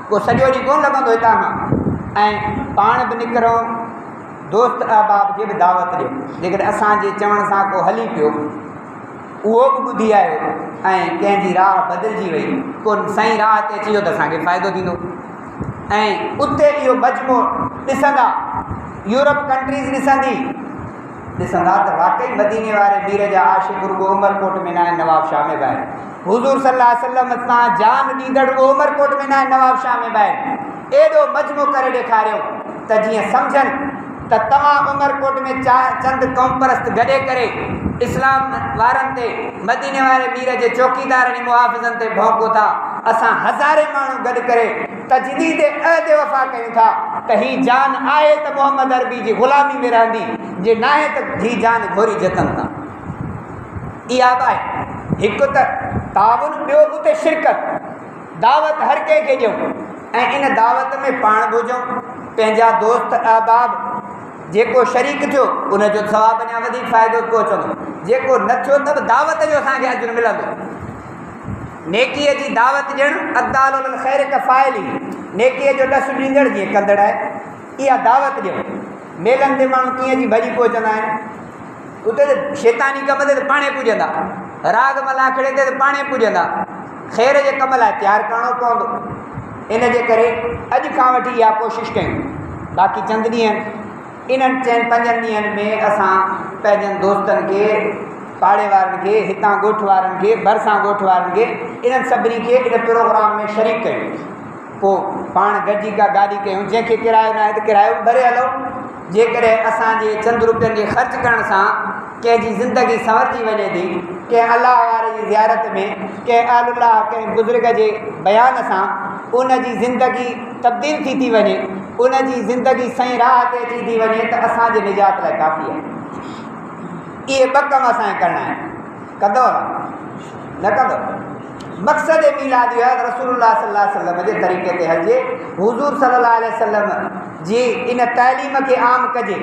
को, सॼो ॾींहुं कोन लॻंदो हितां खां। ऐं पाण बि निकिरूं, दोस्त अहबाब खे बि दावत ॾियो। जेकॾहिं असांजे चवण सां को हली पियो, उहो बि ॿुधी आयो ऐं कंहिंजी राह बदिलजी वई, को सही राह ते अची वियो त असांखे फ़ाइदो थींदो। ऐं उते इहो मजमो ॾिसंदा, यूरोप कंट्रीज़ ॾिसंदा त वाक़ई मदीने वारे मीर जा आशिक़ रुॻो उमरकोट में न आहिनि, नवाब शाह में बि आहिनि। हुज़ूर सल्लल्लाहु अलैहि वसल्लम सां जान ॾींदड़ रुॻो उमरकोट में न आहिनि, नवाब शाह में बि आहिनि। एॾो मजमो करे ॾेखारियो त जीअं सम्झनि त तव्हां उमरकोट में चंद क़ौम परस्त गॾे करे इस्लाम वारनि ते, मदीने वारे मीर जे चौकीदारनि मुहाफ़िज़नि ते भौंको था। असां हज़ारे माण्हू गॾु करे तजदीद अहद वफ़ा कयूं था त ही जान आहे त मोहम्मद अरबी जी ग़ुलामी में रहंदी, जे न आहे त ही जान घोरी जतन था। इहा बि आहे हिकु त ताउन, ॿियो उते शिरकत, दावत हर कंहिंखे ॾियूं ऐं इन दावत में पाण बुझूं, पंहिंजा दोस्त अहबाब। जेको शरीक थियो उनजो सवाबु अञा वधीक फ़ाइदो पहुचंदो, जेको न थियो त बि दावत जो असांखे अजुर मिलंदो। नेकीअ जी दावत ॾियणु, अदालुल ख़ैर कफ़ाइली, नेकीअ जो ॾस ॾींदड़ जीअं कंदड़ आहे, इहा दावत ॾियो। मेलनि ते माण्हू कीअं जी भॼी पहुचंदा आहिनि, उते त शैतानी कम ते त पाणे पुॼंदा, राग मलाखड़े ते त पाणे पुॼंदा। ख़ैर जे कम लाइ तयारु करिणो पवंदो। इन जे करे अॼु खां वठी इहा कोशिशि कयूं। बाक़ी चंद ॾींहं इन्हनि 4-5 ॾींहंनि में असां पंहिंजनि दोस्तनि खे, पाड़े वारनि खे, हितां ॻोठ वारनि खे, भरिसां ॻोठ वारनि खे, इन्हनि सभिनी खे इन प्रोग्राम में शरीक कयूं। पोइ पाण गॾिजी का गाॾी कयूं, जंहिंखे किरायो न आहे त किरायो भरे हलो। जेकॾहिं असांजे चंद रुपयनि खे ख़र्च करण सां कंहिंजी ज़िंदगी संवरजी वञे थी, कंहिं अलाह वारे जी ज़ियारत में, कंहिं अल्लाह, कंहिं बुज़ुर्ग जे बयान सां उन जी ज़िंदगी तब्दील थी वञे, उन जी ज़िंदगी सही राह ते अची थी वञे त असांजे निजात लाइ काफ़ी आहे। इहे 2 कम असांखे करणा आहिनि। कंदो न कंदो? मक़सद मीलाद इहो आहे त रसूलुल्लाह सल्लल्लाहु अलैहि वसल्लम जे तरीक़े ते हलिजे, हुज़ूर सल्लल्लाहु अलैहि वसल्लम जी इन तइलीम खे आम कजे।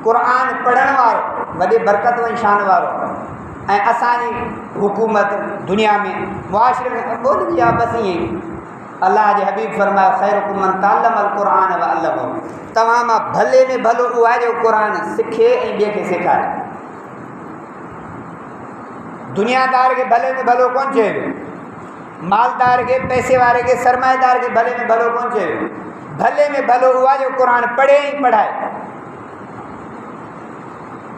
क़ुरान पढ़ण वारो वॾे बरकत ऐं शान वारो, ऐं असांजी हुकूमत दुनिया में, मुआशिरे में ॿोलिजी आहे बसि ईअं ई। अलाह जे हबीब फरमायो, ख़ैरुकुम मन तअल्लमल क़ुरान व अल्लमहु, तव्हां मां भले में भलो उहो आहे जो क़ुरान सिखे ऐं ॿिए खे सेखारे। दुनियादार खे भले में भलो कोन चयो वियो, मालदार खे, पैसे वारे खे, सरमाएदार खे भले में भलो कोन चयो वियो। भले में भलो उहो आहे जो क़ुरान पढ़े ऐं पढ़ाए।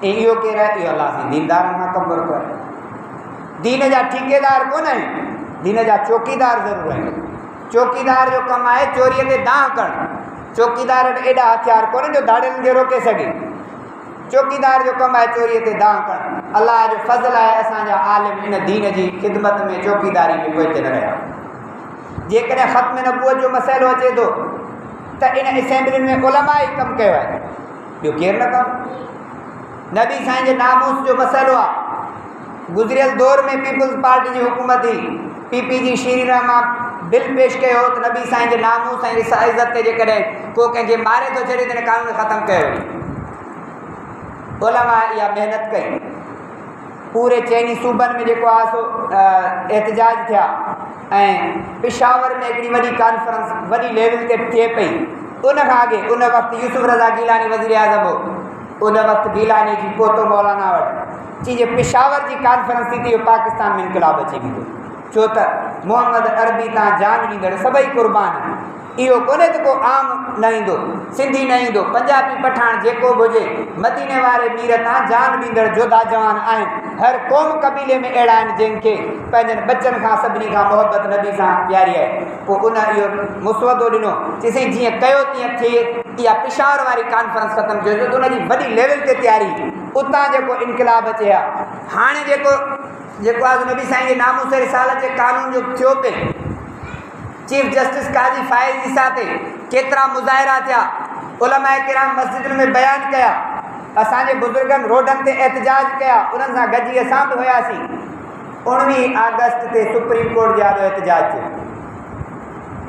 ऐं इहो केरु आहे? इहो अलाह जे दीनदारनि खां कमु वरितो आहे। दीन जा ठेकेदार कोन आहिनि, दीन जा चौकीदार ज़रूरु आहिनि। चौकीदार जो कमु आहे चोरीअ ते दांह करणु। चौकीदार वटि एॾा हथियार कोन्हनि जो दाड़ियुनि खे रोके सघे। चौकीदार जो कमु आहे चोरीअ ते दांह करणु। अलाह जो फज़ल आहे असांजा आलिम इन दीन जी ख़िदमत में, चौकीदारी में पोइ न रहिया। जेकॾहिं ख़त्म नबूअत जो मसइलो अचे थो त इन असेंबलियुनि में उलमा ई कमु कयो आहे, ॿियो केरु न कमु। नबी साईं जे नामूस जो मसइलो आहे। गुज़िरियल दौर में पीपल्स पार्टी जी हुकूमत हुई, पीपी जी श्री रामा बिल पेश कयो त नबी साईं जे नामूस ऐं इज़त ते जेकॾहिं को कंहिंखे मारे थो छॾे त हिन कानून ख़तमु कयो। उलमा इहा महिनत कई। पूरे चइनी सूबनि में जेको आहे सो एहतजाज थिया ऐं पेशावर में हिकिड़ी वॾी कॉन्फ्रेंस वॾी लेवल ते थिए पई। उन खां अॻे उन वक़्तु यूसुफ रज़ा गीलानी वज़ीर आज़म हो, उन वक़्तु गीलानी जी पोतो मौलाना वटि चई जे पेशावर जी कॉन्फ्रेंस थी त पाकिस्तान में इनकलाब अची वेंदो, छो त मोहम्मद अरबी तां जान ॾींदड़ सभई क़ुर्बान। इहो कोन्हे त को आम न ईंदो, सिंधी न ईंदो, पंजाबी पठान जेको बि हुजे, मदीने वारे मीर तां जान ॾींदड़ जोधा जवान आहिनि। हर क़ौम क़बीले में अहिड़ा आहिनि जंहिंखे पंहिंजनि बचनि खां सभिनी खां मोहबत नबी सां प्यारी आहे। पोइ उन इहो मुसवदो ॾिनो चईं जीअं कयो तीअं थिए। इहा पेशावर वारी कॉन्फ्रेंस ख़तमु कयो त उनजी वॾी लेवल ते तयारी, उतां जेको इनकलाब अचे हा। हाणे जेको आहे नबी साईं जे नामूस रिसालत जे कानून जो थियो पिए, चीफ जस्टिस काज़ी फ़ाइज़ ईसा ते केतिरा मुज़ाहिरा थिया, उलमा किराम मस्जिदुनि में बयान कया, असांजे बुज़ुर्गनि रोडनि ते एहतजाज कया, उन्हनि सां गॾिजी असां बि हुयासीं। 19 अगस्त ते सुप्रीम कोर्ट जे आॾो एहतजाज थियो।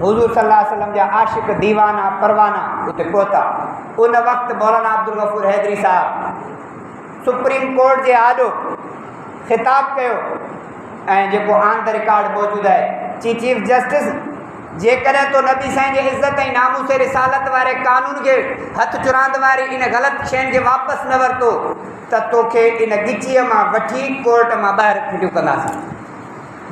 हुज़ूर सल्लल्लाहु अलैहि वसल्लम जा आशिक़ दीवाना परवाना उते पहुता। उन वक़्तु मौलाना अब्दुल गफ़ूर हैदरी साहब सुप्रीम कोर्ट जे आॾो ख़िताब कयो ऐं जेको ऑन द रिकॉर्ड मौजूदु आहे, चीफ जस्टिस जेकॾहिं तो नबी साईं जे इज़त ऐं नामूस रिसालत वारे कानून खे हथ चुरांद वारी इन ग़लति शयुनि खे वापसि न वरितो त तोखे इन गिचीअ मां वठी कोर्ट मां ॿाहिरि फिटियूं कंदासीं।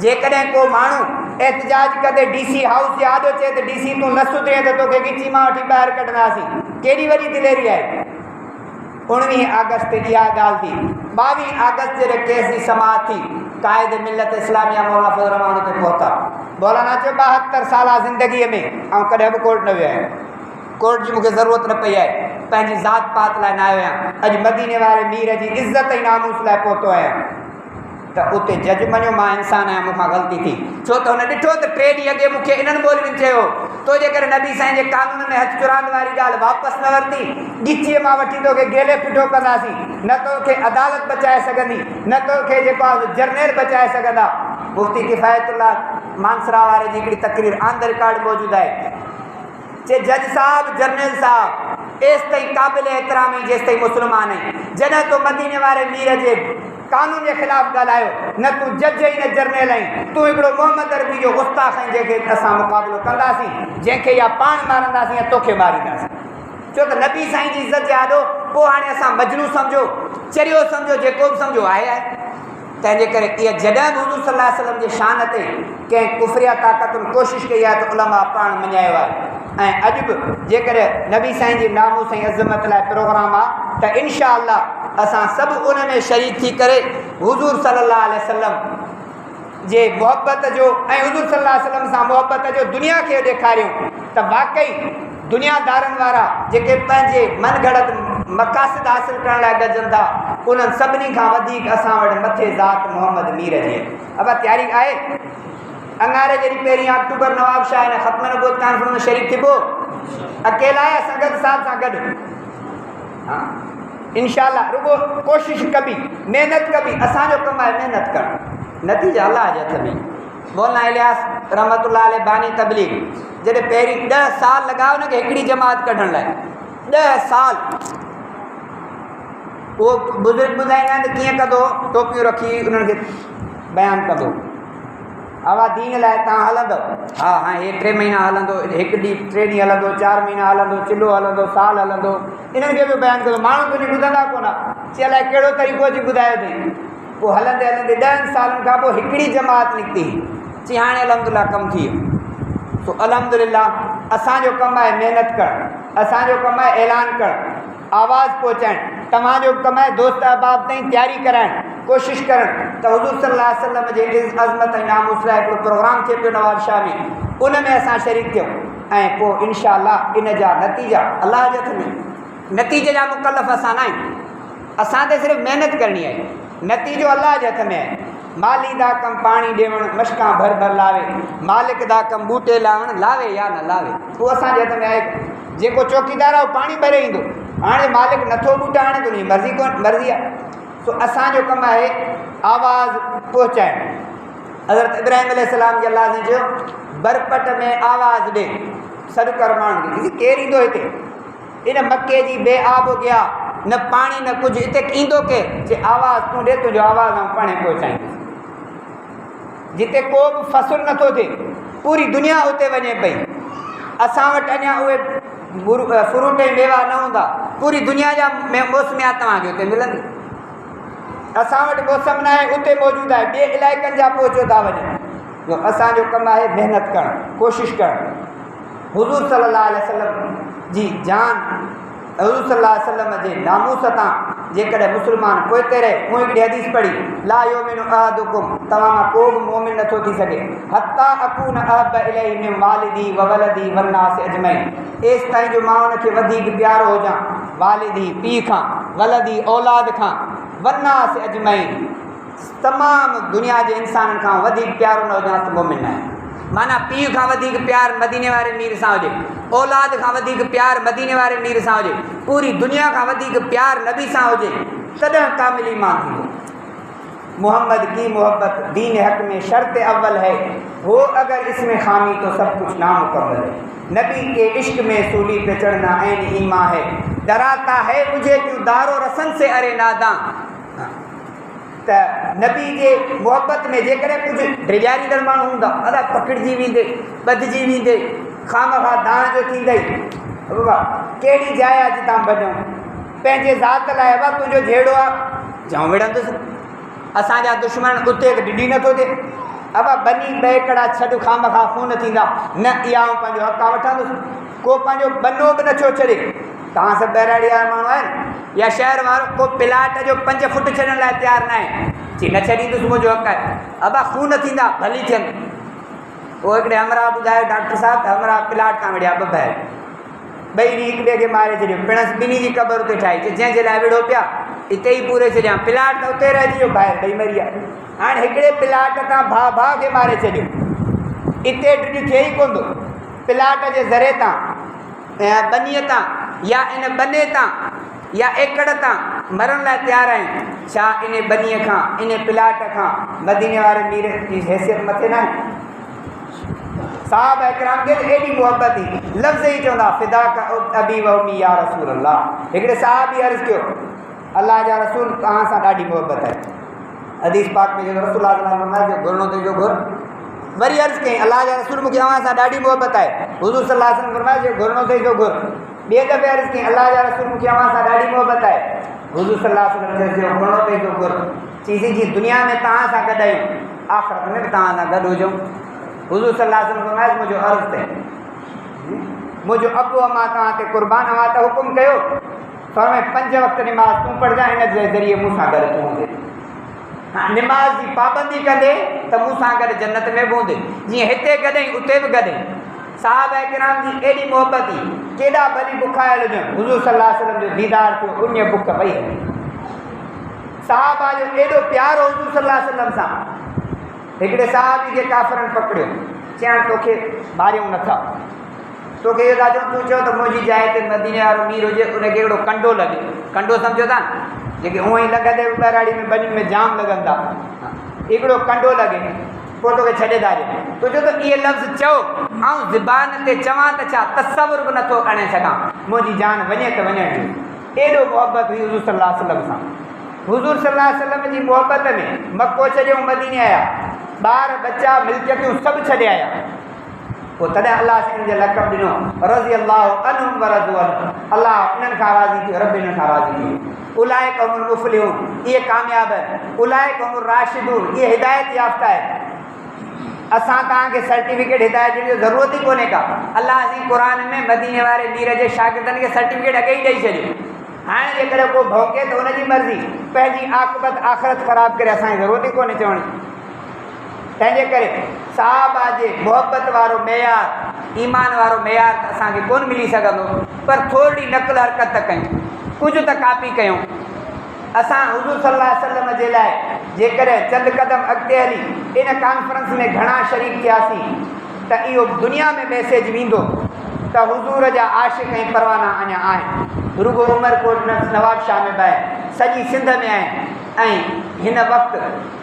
जेकॾहिं को माण्हू एहतजाज कंदे DC हाउस यादि अचे त DC तूं न सुधरे त तोखे गिची मां वठी ॿाहिरि कढंदासीं। केॾी वॾी दिलेरी आहे। 19 अगस्त इहा ॻाल्हि थी। 22 अगस्त जॾहिं केस जी समाअत थी, क़ाइद मिलत इस्लामिया मौलाना फज़ल रहमान ते पहुता। मौलाना चयो 72 साल ज़िंदगीअ में ऐं कॾहिं बि कोर्ट न वियो आहियां। कोर्ट जी मूंखे ज़रूरत न पई आहे, पंहिंजी ज़ात पात लाइ न आयो आहियां। अॼु मदीने वारे मीर जी इज़त ऐं नामूस लाइ पहुतो आहियां। त उते जज मञो मां इंसान आहियां, मूंखां ग़लती थी। छो त हुन ॾिठो त 3 ॾींहं अॻे मूंखे इन्हनि ॿोलियुनि चयो तो जे करे नबी साईं जे कानून में हथ चुरांद वारी ॻाल्हि वापसि न वरिती, गिचीअ मां वठी तोखे गेले फिटो कंदासीं। न तोखे अदालत बचाए सघंदी, न तोखे जेको आहे जर्नल बचाए सघंदा। मुफ्ती किफ़ायतुल्लाह मानसरा वारे जी हिकिड़ी तकरीर ऑन द रिकॉर्ड मौजूदु आहे। जे जज साहब जर्नल साहब एसि ताईं क़ाबिल एतिरामी जेसि ताईं मुस्लमान आहीं। जॾहिं तो मदीने वारे मीर जे कानून जे ख़िलाफ़ु ॻाल्हायो, न तूं जज आई न जर्नल आई, तूं हिकिड़ो मोहम्मद अरबी जो गुस्ताख़ आहीं जंहिंखे असां मुक़ाबिलो कंदासीं, जंहिंखे या पाण मारंदासीं या तोखे मारींदासीं। छो त नबी साईं जी इज़त यादो पोइ हाणे असां मजनू सम्झो, चरियो सम्झो, जेको बि सम्झो आहे। तंहिंजे करे इहा जॾहिं बि हुज़ूर सल्लल्लाहु अलैहि वसल्लम जे शान ते कंहिं कुफरिया ताक़तुनि कोशिशि कई आहे त उलमा पाण मञायो आहे। ऐं अॼु बि जेकॾहिं नबी साईं जी नामूस ऐं अज़मत लाइ प्रोग्राम आहे त इनशा अल्लाह असां सभु उन में शरीक थी करे हुज़ूर सल्लल्लाहु अलैहि वसल्लम जे मुहबत जो ऐं हुज़ूर सल्लल्लाहु अलैहि वसल्लम सां मुहबत जो दुनिया खे ॾेखारियूं त वाक़ई दुनियादारनि वारा जेके पंहिंजे मनगढ़ंत मक़ासिद हासिल करण लाइ गॾजनि था, उन्हनि सभिनी खां वधीक असां वटि मथे ज़ात मोहम्मद मीर जी अब तयारी आहे। अंगारे जॾहिं 1 अक्टूबर नवाब शाह ने ख़त्म नबूवत कॉन्फ्रेंस में शरीक थिबो, अकेला या संगत साथ सां गॾु। हाँ इंशाअल्लाह रुगो कोशिशि कबी, महिनत कबी। असांजो कमु आहे महिनत करणु, नतीजा अल्लाह जे हथ में। मौलाना इलियास रहमतुल्लाह अलैह बानी तबलीग जॾहिं पहिरीं 10 साल लॻायो न कि हिकिड़ी जमात कढण लाइ, 10 साल। उहो बुज़ुर्ग ॿुधाईंदा आहिनि त कीअं कंदो, टोपियूं रखी उन्हनि खे बयानु कंदो, आवा दीन लाइ तव्हां हलंदव। हा हा हे 3 महीना हलंदो, 1 ॾींहुं 3 ॾींहं हलंदो, 4 महीना हलंदो, चिलो हलंदो, साल हलंदो। इन्हनि खे बि बयानु कंदो। माण्हू तुंहिंजी ॿुधंदा कोन, चई अलाए कहिड़ो तरीक़ो अची ॿुधायो अथई। पोइ हलंदे हलंदे 10 सालनि खां पोइ हिकिड़ी जमात निकिती। चई हाणे अलहमदुलिल्लाह कमु थी वियो। सो अलहमदुलिल्लाह असांजो कमु आहे महिनत करणु, असांजो कमु आहे ऐलान करणु, आवाज़ु पहुचाइणु। तव्हांजो कमु आहे दोस्त अहबाब ताईं तयारी कराइणु, कोशिशि करणु त हुज़ूर सल्लल्लाहु अलैहि वसल्लम जे अज़मत ऐं नामूस लाइ हिकिड़ो प्रोग्राम थिए पियो नवाब शाह में, उन में असां शरीक थियूं। ऐं पोइ इनशा अल्लाह इन जा नतीजा अल्लाह जे हथ में। नतीजे जा मुकल्लफ़ असां न आहियूं, असां ते सिर्फ़ु महिनत करणी आहे, नतीजो अल्लाह जे हथ में आहे। माली दा कमु पाणी ॾियणु, मशकां भर भर लावे, मालिक दा कमु बूटे लावणु, लावे या न लावे, उहो असांजे हथ में आहे। जेको चौकीदार आहे उहो पाणी भरे ईंदो, हाणे मालिक नथो बूटा हाणे तुंहिंजी मर्ज़ी कोन मर्ज़ी आहे। सो असांजो कमु आहे आवाज़ु पहुचाइणु। हज़रत इब्राहिम अलैहिस्सलाम जे अल्लाह ने चयो बरपट में आवाज़ु ॾे, सॾु कर माण्हुनि खे। केरु ईंदो हिते? इन मके जी बेआब गया, न पाणी न कुझु, हिते ईंदो केरु? जे आवाज़ु तूं ॾे, तुंहिंजो आवाज़ु आऊं पाणे पहुचाईंदुसि। जिते को बि फ़सुलु नथो थिए, पूरी दुनिया हुते वञे पई। असां वटि अञा उहे फ्रूट ऐं मेवा न हूंदा, पूरी दुनिया जा मौसमियात तव्हांखे हुते मिलंदी। असां वटि मौसम न आहे, उते मौजूदु आहे, ॿिए इलाइक़नि जा पहुचो था वञनि। असांजो कमु आहे महिनत करणु, कोशिशि करणु। हुज़ूर सल्लल्लाहु अलैहि वसल्लम जी जान, हुज़ूर सल्लल्लाहु अलैहि वसल्लम जे नामूस तां जेकॾहिं मुस्लमान पोइते रहे। मूं हिकिड़ी हदीस पढ़ी, ला युमिनु अहदुकुम, तव्हां मां को बि मोमिन नथो थी सघे, हत्ता अकून अहब इलैहि मिन वालिदी व वलदी वन्नास अजमईन, एसि ताईं जो मां हुनखे वधीक प्यारो हुजां, वालिदी पीउ खां, वलदी औलाद खां, वन्नास अजमईन तमामु दुनिया जे इंसाननि खां वधीक प्यारो न हुजां त मोमिन आहे। माना पीउ खां वधीक प्यार मदीने वारे मीर सां हुजे, औलाद खां वधीक प्यार मदीने वारे मीर सां हुजे, पूरी दुनिया खां वधीक प्यार नबी सां हुजे, तॾहिं कामिल ईमान थींदो। मोहम्मद की मोहब्बत दीन हक़ में शर्त अव्वल है, वो अगर इसमें खामी तो सब कुछ नामुकम्मल है। नबी के इश्क में सूली पे चढ़ना ऐन ईमान है, डराता है मुझे क्यों दारो रसन से अरे नादा। त त नबी जे मुहबत में जेकॾहिं कुझु ड्रिजारींदड़ माण्हू हूंदा अदा पकड़िजी वेंदे, ॿधिजी वेंदे, खामखा दाण जो थींदई। बाबा कहिड़ी जाइ आहे जितां भॼूं? पंहिंजे ज़ात लाइ बाबा तुंहिंजो जहिड़ो आहे जाऊं विढ़ंदुसि। असांजा दुश्मन उते डिॾी नथो थिए। अबा बनी ॿेकड़ा छॾ, खामखा खून थींदा न, इहा पंहिंजो हक़ वठंदुसि। को पंहिंजो बनो बि नथो छॾे। तव्हां सभु बहिराड़ी वारा माण्हू आहिनि या शहर वारो, को प्लाट जो 5 फुट छॾण लाइ तयारु न आहे, चई न छॾींदुसि, मुंहिंजो हक़ आहे। अबा खून थींदा भली थियनि। पोइ हिकिड़े हमरा ॿुधायो डॉक्टर साहिबु, हमरा प्लाट तां विढ़िया 2 बैर, ॿई हिक ॿिए खे मारे छॾियो, पिणसि ॿिन्ही जी क़बर उते ठाही, जंहिंजे लाइ विढ़ो पिया हिते ई पूरे छॾिया, प्लाट त उते रहिजी वियो, ॿाहिरि ॿई मरी विया। हाणे हिकिड़े प्लाट तां भाउ खे मारे छॾियो, हिते ॾिॾ थिए ई कोन थो। प्लाट जे ज़रे तां ऐं बनीअ तां या इन बने तां या एकड़ तां मरण लाइ तयारु आहियूं। छा इन बनीअ खां, इन प्लाट खां मदीने वारे मीर जी हैसियत मथे न आहे? साहब इकराम खे एॾी मुहबत ई लफ़्ज़ ई चवंदा फिदा का अबी व उम्मी या रसूल अल्लाह। हिकिड़े साहब ई अर्ज़ु कयो, अल्लाह जा रसूल तव्हां सां ॾाढी मुहबत आहे। हदीस पाक में जेको रसूल जो घुरणो तुंहिंजो घुर। वरी अर्ज़ु कई, अल्लाह जा रसूल मूंखे तव्हां सां ॾाढी मुहबत आहे। हुज़ूर सल्लल्लाहु अलैहि वसल्लम फरमायो जो घुरणो तुंहिंजो घुर। ॿिए दफ़े अर्ज़ु कई, अल्लाह जा रसूल मूंखे तव्हां सां ॾाढी मुहबत आहे। हुज़ूर सल्लल्लाहु अलैहि वसल्लम जो घुरणो तुंहिंजो घुर। चईसीं जी दुनिया में तव्हां सां गॾु आहियूं, आख़िरत में बि तव्हां सां गॾु हुजूं। हुज़ूर सल्लल्लाहु अलैहि वसल्लम फरमायो मुंहिंजो अर्ज़ु अथई, मुंहिंजो अबू अमा तव्हां ते क़ुर्बान, अमा त हुकुम कयो फरमाए 5 वक़्त निमाज़ तूं पढ़जांइ, हिन जे ज़रिए मूंसां गॾु तूं हूंदे। निमाज़ जी पाबंदी कंदे त मूंसां गॾु जन्नत में बि हूंदे, जीअं हिते गॾई उते बि गॾई। साहबा किराम जी एॾी मुहबत ई, केॾा भली बुखायल हुजनि, हुज़ूर सल्लल्लाहु अलैहि वसल्लम जो दीदार थियो, उन बुख पई। साहबा जो एॾो प्यारो हुज़ूर सल्लल्लाहु अलैहि वसल्लम सां। हिकिड़े साहबी खे काफ़रनि पकड़ियो, चयण तोखे मारियूं नथा, तोखे इहो था चवनि, तूं चओ त मुंहिंजी जाइ ते मदीने वारो मीर हुजे, उनखे हिकिड़ो कंडो लॻे। कंडो सम्झो था न, जेके हूअं ई लॻंदे ॿहिराड़ी में बनियुनि में जाम लॻनि था, हिकिड़ो कंडो लॻे, पोइ तोखे छॾे था ॾिए। तूं चओ त इहे लफ़्ज़ चओ, ऐं ज़ुबान ते चवां त छा तसवुर बि नथो आणे सघां, मुंहिंजी जान वञे त वञणु ॾियो। एॾो मुहबत हुई हुज़ूर सल्लल्लाहु अलैहि वसल्लम सां। हुज़ूर सल्लल्लाहु अलैहि वसल्लम जी मुहबत में मको छॾियो, मदीने आया, ॿार बच्चा मिल्कियतूं सभु छॾे आया। पोइ तॾहिं अलाह साईं जे लक़ब ॾिनो रज़ी अल्लाहु अन्हुम व रज़ू अन्हु, अलाह उन्हनि खां राज़ी थियो, रब इन्हनि खां राज़ी थियो। उलाइक हुमुल मुफ़्लिहून, इहे कामयाब आहिनि। उलाइक हुमुर राशिदून, इहे हिदायत याफ़्ता आहिनि। असां तव्हांखे सर्टिफिकेट हिदायत ॾियण जी ज़रूरत ई कोन्हे का। अलाह साईं क़ुर में मदीने वारे मीर जे शागिर्दनि खे सर्टिफिकेट अॻे ई ॾेई छॾियो। हाणे जेकॾहिं को भौंके त हुनजी मर्ज़ी, पंहिंजी आक़िबत आख़िरत ख़राबु करे असांजी ज़रूरत ई कोन्हे चवणी। तंहिंजे करे साहबा जे मुहबत वारो मयार, ईमान वारो मयार त असांखे कोन मिली सघंदो, पर थोरी नक़ल हरकत त कयूं, कुझु त कापी कयूं। असां हुज़ूर सल्लल्लाहु अलैहि वसल्लम जे लाइ जेकॾहिं चंद क़दम अॻिते हली इन कॉन्फ्रेंस में घणा शरीक थियासीं त इहो दुनिया में मैसेज वेंदो त हुज़ूर जा आशिक़ ऐं परवाना अञा आहिनि। रुगो उमरकोट नवाब शाह में बि आहे, सॼी सिंध में आहे। ऐं हिन वक़्तु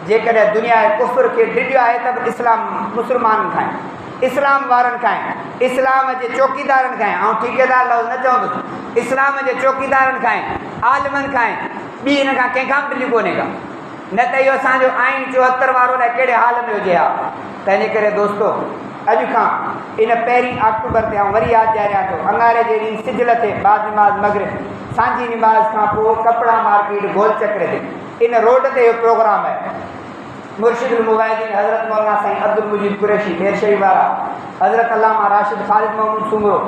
जेकॾहिं दुनिया जे कुफ़र खे डिॼियो आहे त बि इस्लाम मुस्लमाननि खां आहे, इस्लाम वारनि खां आहे, इस्लाम जे चौकीदारनि खां आहे। ऐं ठेकेदार लफ़्ज़ न चवंदुसि, इस्लाम जे चौकीदारनि खां आहे, आलिमनि खां आहे, ॿी हिन खां कंहिंखां बि डिॼी कोन्हे का। न त इहो असांजो आइन 74 वारो न कहिड़े हाल में हुजे हा। तंहिंजे करे दोस्तो, अॼु खां इन 1 अक्टूबर ते आउं वरी यादि ॾियारियां थो, अंगारे जे ॾींहुं सिजल ते बाद निमाज़ मग़रिब, सांझी निमाज़ खां पोइ कपिड़ा मार्केट गोल चक्र ते इन रोड ते इहो प्रोग्राम आहे। मुर्शिदुल मुवाहिदीन हज़रत मौलाना साईं अब्दुल मुजीद कुरैशी मेरशरी वारा, हज़रत अल्लामा राशिद ख़ालिद मोहम्मद सुमरो,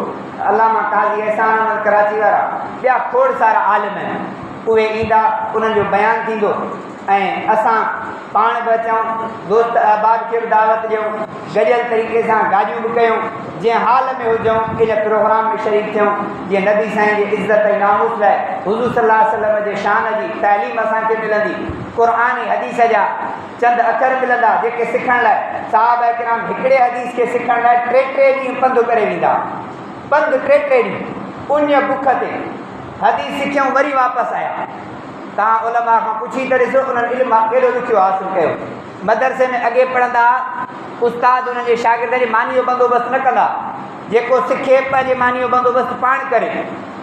अल्लामा काज़ी एहसान अहमद कराची वारा, ॿिया खोड़ सारा आलिम आहिनि। उहे ईंदा, उन्हनि जो बयानु थींदो ऐं असां पाण बि अचूं, दोस्त अहबाब खे बि दावत ॾियूं, गॾियल तरीक़े सां ॻाल्हियूं बि कयूं, जंहिं हाल में हुजूं इन प्रोग्राम में शरीक थियूं, जीअं नबी साईं जी इज़त ऐं नामूस लाइ हुज़ूर सल्लल्लाहु अलैहि वसल्लम जे शान जी तालीम असांखे मिलंदी, क़ुर हदीस जा चंद अखर मिलंदा जेके सिखण लाइ साहबा किराम हिकिड़े हदीस खे सिखण लाइ 3 ॾींहं पंधु करे वेंदा, पंधु 3 ॾींहं उन बुख ते हदीस सिखियूं, वरी वापसि आया। तव्हां उलमा खां पुछी त ॾिसो उन्हनि इल्मु केॾो ॾुखियो हासिलु कयो। मदरसे में अॻे पढ़ंदा, उस्ताद उन्हनि जे शागिर्द जे मानी जो बंदोबस्तु न कंदा, जेको सिखे पंहिंजे मानी जो बंदोबस्तु पाण करे।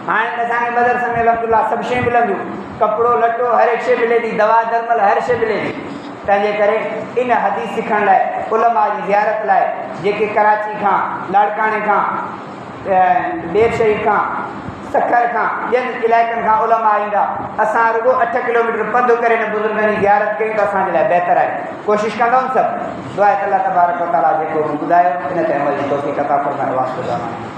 हाणे असांखे मदरसे में अल्हम्दुलिल्लाह सभु शयूं मिलंदियूं, कपिड़ो लटो हर हिकु शइ मिले थी, दवा दरमल हर शइ मिले थी। तंहिंजे करे इन हदीस सिखण लाइ उलमा जी ज़ियारत लाइ जेके कराची खां, लाड़काणे खां, ॾेर शरीफ़ खां, सखर खां, ॿियनि इलाइक़नि खां उलमा ईंदा, असां रुॻो 8 किलोमीटर पंधु करे हिन बुज़ुर्गनि जी ज़ियारत कयूं त असांजे लाइ बहितरु आहे। कोशिशि कंदो सभु। दुआ आहे त अल्लाह तबारक व तआला जेको ॿुधायो इन ते अमल जी तौफ़ीक़ अता फ़रमाए। वास्ते